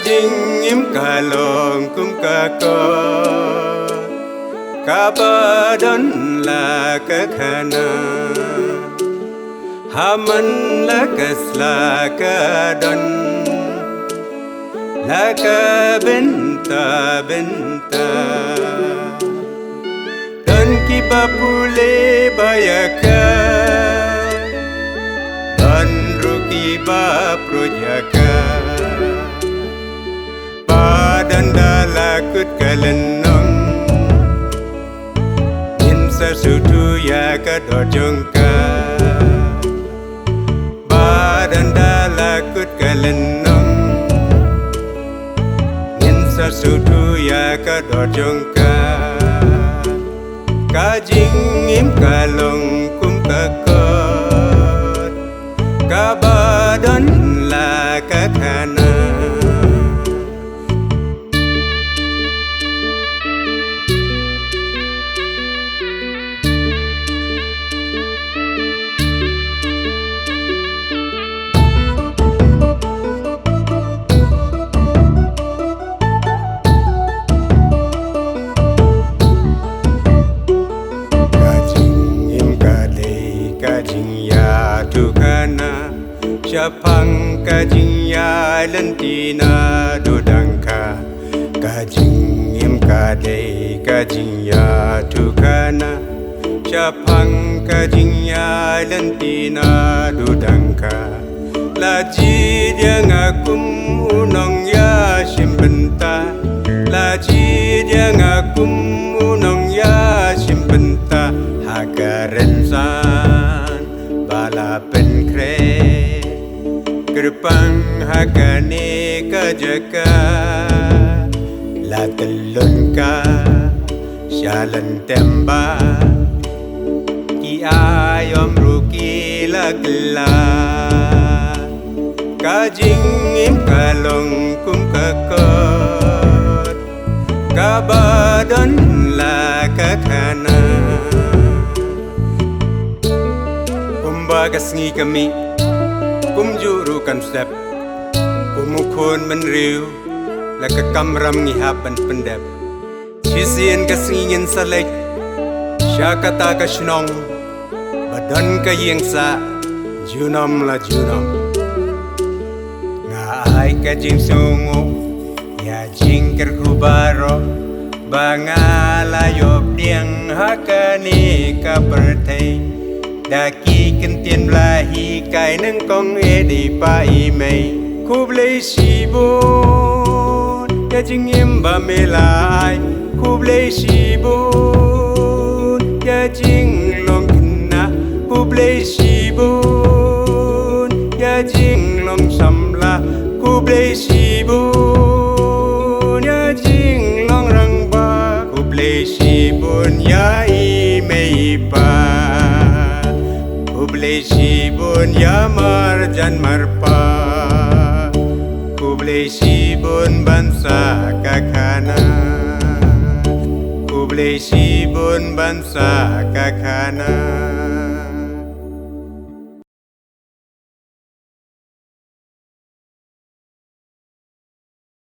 jingim kalong kum kako kabadon la kakhana haman la kasla kadon la ka benta benta dan ki bapule bayaka dan ruki baprojaka padan dalakut kalenong insa sutu ya kadojongka padan dalakut kalenong insa sutu ya kadojongka kajingim kalong kum kakot kabadon la kakhana Japang kajing ya lentina dudangka kajing im kadei kajing ya tukana Japang kajing ya lentina dudangka laji dia ngakum unong ya simbenta laji dia ngakum unong ya simbenta hagarensan bala penkre Gerpang hakane kajaka la telun ka shalan temba ki ayom ruki lagla kajing im kalong kum kakot kabadon la kakhana kumbagas ngi kami kumjuru kan step kumukun menriu laka kamram ngihapan pendep sisian kasingin salek syakata ka Shillong badan ka yengsa junam la junam ngai ka jing sungu ya jing kerkubaro bangala yop diang hakani ka pertai Daki kentien belahi kai neng kong edi pai mei kublei sibun ya jingim ba melai kublei sibun ya jinglong kena kublei sibun ya jinglong samla kublei sibun ya jinglong rangba kublei sibun ya imei pa Kublai sibun ya marjan marpa Kublai sibun bansa kakhana Kublai sibun bansa kakhana